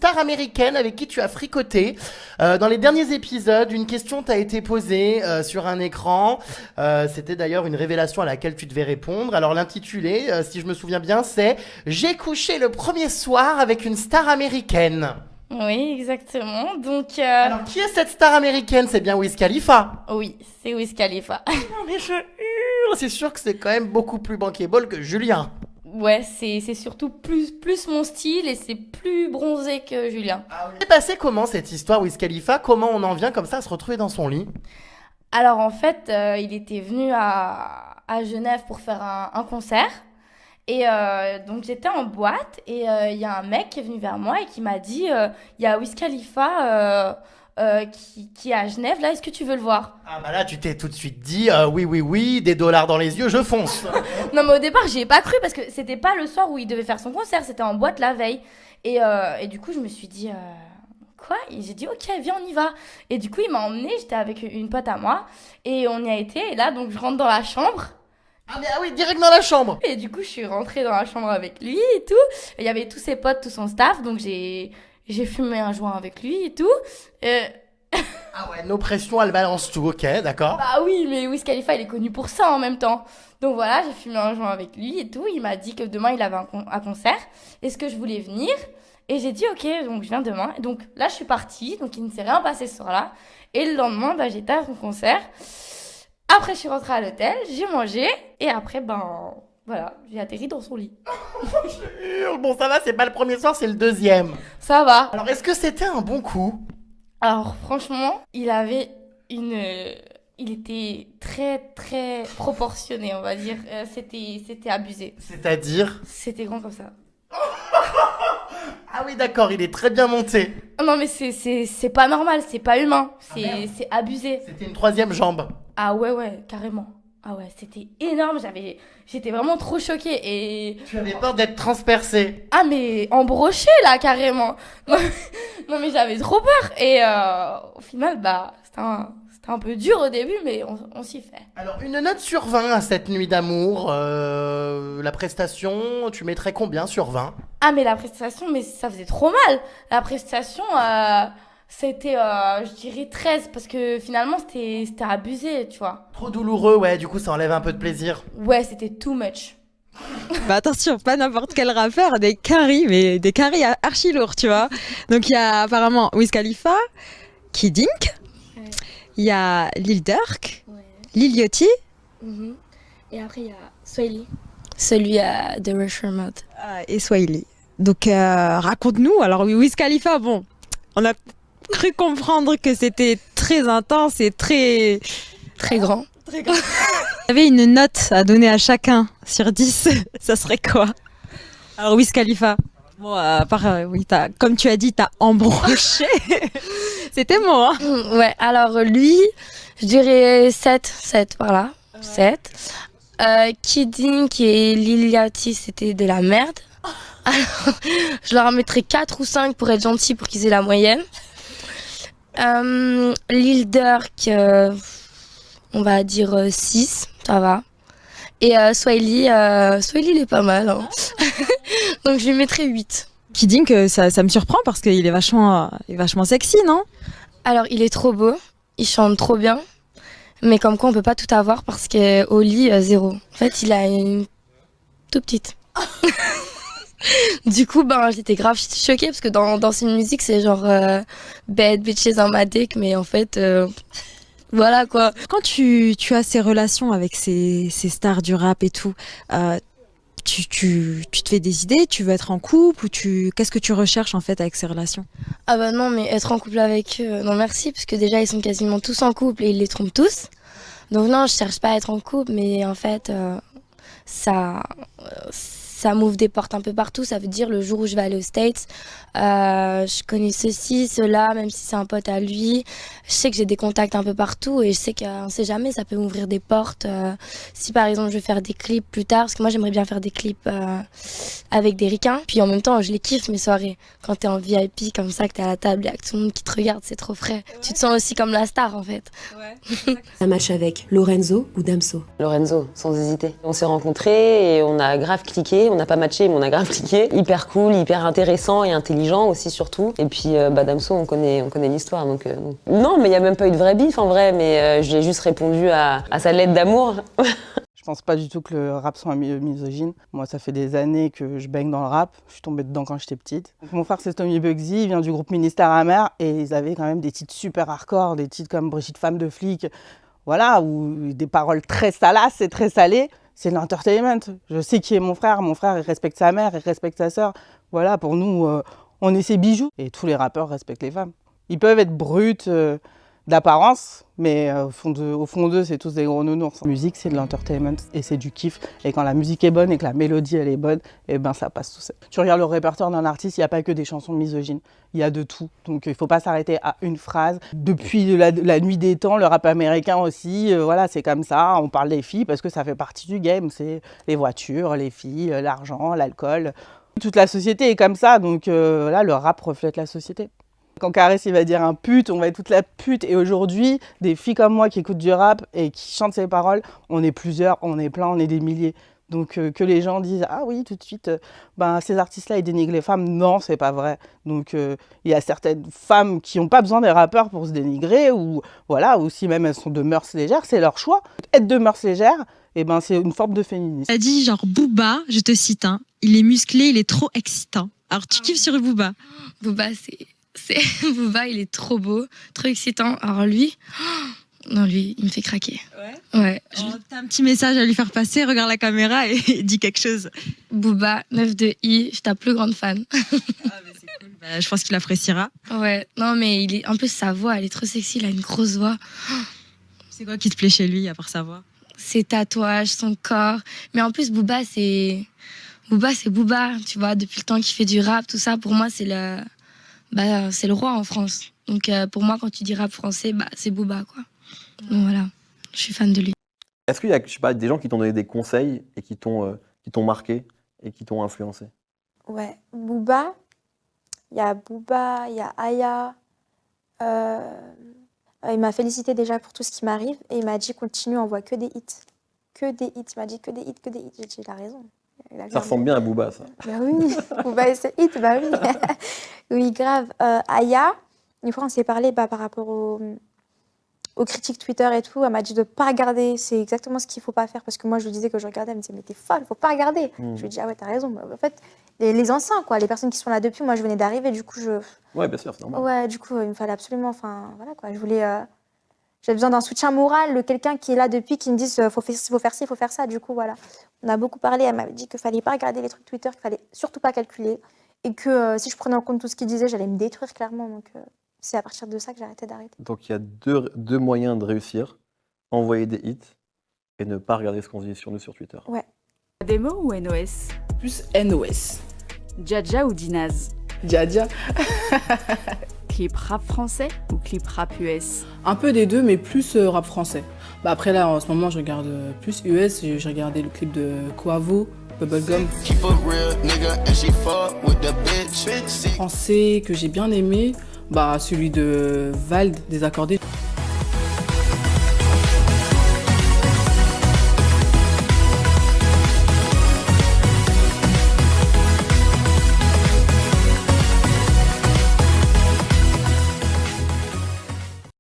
star américaine avec qui tu as fricoté. Dans les derniers épisodes, une question t'a été posée sur un écran. C'était d'ailleurs une révélation à laquelle tu devais répondre. Alors l'intitulé, si je me souviens bien, c'est « J'ai couché le premier soir avec une star américaine ». Oui, exactement. Donc, Alors qui est cette star américaine? C'est bien Wiz Khalifa. oui, c'est Wiz Khalifa. Non mais je hurle, c'est sûr que c'est quand même beaucoup plus bankable que Julien. Ouais, c'est surtout plus mon style et c'est plus bronzé que Julien. C'est passé comment cette histoire Wiz Khalifa? Comment on en vient comme ça à se retrouver dans son lit? Alors en fait, il était venu à Genève pour faire un concert. Et donc j'étais en boîte et il y a un mec qui est venu vers moi et qui m'a dit il y a Wiz Khalifa qui est à Genève, là, est-ce que tu veux le voir? Ah bah là tu t'es tout de suite dit oui, des dollars dans les yeux, je fonce. Non mais au départ j'y ai pas cru parce que c'était pas le soir où il devait faire son concert, c'était en boîte la veille. Et du coup je me suis dit quoi? Et j'ai dit ok viens on y va. Et du coup il m'a emmené, j'étais avec une pote à moi et on y a été et là donc je rentre dans la chambre. Ah oui, direct dans la chambre. Et du coup, je suis rentrée dans la chambre avec lui et tout. Il y avait tous ses potes, tout son staff. Donc, j'ai fumé un joint avec lui et tout. Ah ouais, nos pressions, elles balancent tout, ok, d'accord. Bah oui, mais Wiz Khalifa, il est connu pour ça en même temps. Donc voilà, j'ai fumé un joint avec lui et tout. Il m'a dit que demain, il avait un concert. Est-ce que je voulais venir? Et j'ai dit, ok, donc je viens demain. Et donc là, je suis partie. Donc, il ne s'est rien passé ce soir-là. Et le lendemain, bah, j'étais à son concert. Après, je suis rentrée à l'hôtel, j'ai mangé, et après, voilà, j'ai atterri dans son lit. Je hurle. Bon, ça va, c'est pas le premier soir, c'est le deuxième. Ça va. Alors, est-ce que c'était un bon coup? Alors, franchement, il était très, très proportionné, on va dire. C'était abusé. C'est-à-dire? C'était grand comme ça. Ah oui, d'accord, il est très bien monté. Non, mais c'est pas normal, c'est pas humain. Merde. C'est abusé. C'était une troisième jambe. Ah ouais, carrément. Ah ouais, c'était énorme, j'étais vraiment trop choquée et... Tu avais peur d'être transpercé. Ah mais embroché là, carrément. Non mais j'avais trop peur et au final, c'était un peu dur au début, mais on s'y fait. Alors, une note sur 20 à cette nuit d'amour. La prestation, tu mettrais combien sur 20? Ah mais la prestation, mais ça faisait trop mal. La prestation, c'était, je dirais 13 parce que finalement, c'était abusé, tu vois. Trop douloureux, ouais, du coup, ça enlève un peu de plaisir. Ouais, c'était too much. Bah attention, pas n'importe quel rappeur, des carrés, mais des carrés archi lourds, tu vois. Donc il y a apparemment Wiz Khalifa, Kid Ink, il y a Lil Durk, Lil Yachty. Et après, il y a Swaley. Celui de Rusher Mode. Et Swahili. Donc raconte-nous, alors oui, Wiz Khalifa, bon, on a cru comprendre que c'était très intense et très... Très grand. Très grand. Tu avais une note à donner à chacun sur 10, ça serait quoi? Alors Wiz Khalifa, bon, oui, comme tu as dit, t'as embroché. C'était moi. Hein. Ouais, alors lui, je dirais 7 par là. Ouais. 7. Kid Ink et Lil Yachty, c'était de la merde. Alors, je leur en mettrais 4 ou 5 pour être gentil, pour qu'ils aient la moyenne. Lil Durk, on va dire 6, ça va. Et Swahili, il est pas mal. Hein. Donc je lui mettrais 8. Kid Ink, ça me surprend parce qu'il est vachement sexy, non? Alors il est trop beau, il chante trop bien. Mais comme quoi on peut pas tout avoir parce qu'au lit, 0. En fait, il a une tout petite. Du coup, j'étais grave choquée parce que dans ses musiques, c'est genre bad bitches on my dick, mais en fait, voilà quoi. Quand tu as ces relations avec ces stars du rap et tout, tu te fais des idées, tu veux être en couple ou qu'est-ce que tu recherches en fait avec ces relations? Ah bah non, mais être en couple avec eux, non merci, parce que déjà ils sont quasiment tous en couple et ils les trompent tous. Donc non, je cherche pas à être en couple, mais en fait, ça m'ouvre des portes un peu partout. Ça veut dire le jour où je vais aller aux States, je connais ceci, cela, même si c'est un pote à lui. Je sais que j'ai des contacts un peu partout et je sais qu'on sait jamais, ça peut m'ouvrir des portes. Si par exemple je veux faire des clips plus tard, parce que moi j'aimerais bien faire des clips avec des ricains. Puis en même temps, je les kiffe mes soirées. Quand t'es en VIP comme ça, que t'es à la table et que tout le monde qui te regarde, c'est trop frais. Ouais. Tu te sens aussi comme la star en fait. Ouais. Un match avec Lorenzo ou Damso? Lorenzo, sans hésiter. On s'est rencontrés et on a grave cliqué cliqué, on n'a pas matché, mais on a grave cliqué. Hyper cool, hyper intéressant et intelligent aussi surtout. Et puis Damso, on connaît l'histoire. Donc non, mais il y a même pas eu de vrai bif en vrai, mais j'ai juste répondu à sa lettre d'amour. Je pense pas du tout que le rap soit misogyne. Moi, ça fait des années que je baigne dans le rap. Je suis tombée dedans quand j'étais petite. Donc, mon frère, c'est Tommy Bugsy, il vient du groupe Ministère Amer et ils avaient quand même des titres super hardcore, des titres comme Brigitte Femme de flic, voilà, ou des paroles très salaces et très salées. C'est de l'entertainment. Je sais qui est mon frère. Mon frère, il respecte sa mère, il respecte sa sœur. Voilà, pour nous, on est ses bijoux. Et tous les rappeurs respectent les femmes. Ils peuvent être bruts d'apparence, mais au fond d'eux, c'est tous des gros nounours. La musique, c'est de l'entertainment et c'est du kiff. Et quand la musique est bonne et que la mélodie, elle est bonne, et ben ça passe tout seul. Tu regardes le répertoire d'un artiste, il n'y a pas que des chansons misogynes. Il y a de tout. Donc il ne faut pas s'arrêter à une phrase. Depuis la nuit des temps, le rap américain aussi, voilà, c'est comme ça. On parle des filles parce que ça fait partie du game. C'est les voitures, les filles, l'argent, l'alcool. Toute la société est comme ça. Donc là, le rap reflète la société. Quand Caress il va dire un pute, on va être toute la pute. Et aujourd'hui, des filles comme moi qui écoutent du rap et qui chantent ces paroles, on est plusieurs, on est plein, on est des milliers. Donc que les gens disent ah oui tout de suite, ces artistes-là ils dénigrent les femmes, non c'est pas vrai. Donc il y a certaines femmes qui n'ont pas besoin des rappeurs pour se dénigrer ou voilà, ou si même elles sont de mœurs légères, c'est leur choix. Être de mœurs légères, c'est une forme de féminisme. Elle dit genre Booba, je te cite, hein, il est musclé, il est trop excitant. Alors tu kiffes sur Booba? Booba, Booba, il est trop beau, trop excitant. Alors lui, non, lui, il me fait craquer. Ouais. T'as un petit message à lui faire passer, regarde la caméra et dis quelque chose. Booba, 9 de I, je suis ta plus grande fan. Ah, mais c'est cool. Je pense qu'il appréciera. Ouais, non, mais en plus, sa voix, elle est trop sexy, il a une grosse voix. C'est quoi qui te plaît chez lui, à part sa voix? Ses tatouages, son corps. Mais en plus, Booba, c'est Booba, tu vois, depuis le temps qu'il fait du rap, tout ça, pour moi, c'est le roi en France. Donc pour moi, quand tu dis rap français, c'est Booba, quoi. Donc voilà, je suis fan de lui. Est-ce qu'il y a, je sais pas, des gens qui t'ont donné des conseils et qui t'ont marqué et qui t'ont influencé? Ouais, Booba, il y a Aya. Il m'a félicité déjà pour tout ce qui m'arrive et il m'a dit continue, on voit que des hits. Que des hits, il m'a dit que des hits, que des hits. J'ai dit il a raison. Ça ressemble bien à Booba, ça. Bah oui, Booba et ses hits, bah oui. Oui, grave. Aya, une fois on s'est parlé par rapport aux critiques Twitter et tout, elle m'a dit de ne pas regarder, c'est exactement ce qu'il ne faut pas faire, parce que moi je lui disais que je regardais, elle me disait mais t'es folle, il ne faut pas regarder. Je lui ai dit ah ouais t'as raison, en fait les anciens quoi, les personnes qui sont là depuis, moi je venais d'arriver, du coup Ouais bien sûr, c'est normal. Ouais, du coup il me fallait absolument, voilà quoi, j'avais besoin d'un soutien moral, de quelqu'un qui est là depuis, qui me dise faut faire ci, faut faire ça, du coup voilà. On a beaucoup parlé, elle m'avait dit qu'il ne fallait pas regarder les trucs Twitter, qu'il ne fallait surtout pas calculer, et que si je prenais en compte tout ce qu'il disait, j'allais me détruire clairement, donc... C'est à partir de ça que j'ai arrêté d'arrêter. Donc il y a deux moyens de réussir, envoyer des hits et ne pas regarder ce qu'on dit sur nous sur Twitter. Ouais. Démo ou NOS? Plus NOS. Djadja ou Dinaz? Djadja. Clip rap français ou clip rap US? Un peu des deux, mais plus rap français. Après là, en ce moment, je regarde plus US. J'ai regardé le clip de Quavo, Bubblegum. Français que j'ai bien aimé, celui de Vald, Désaccordé.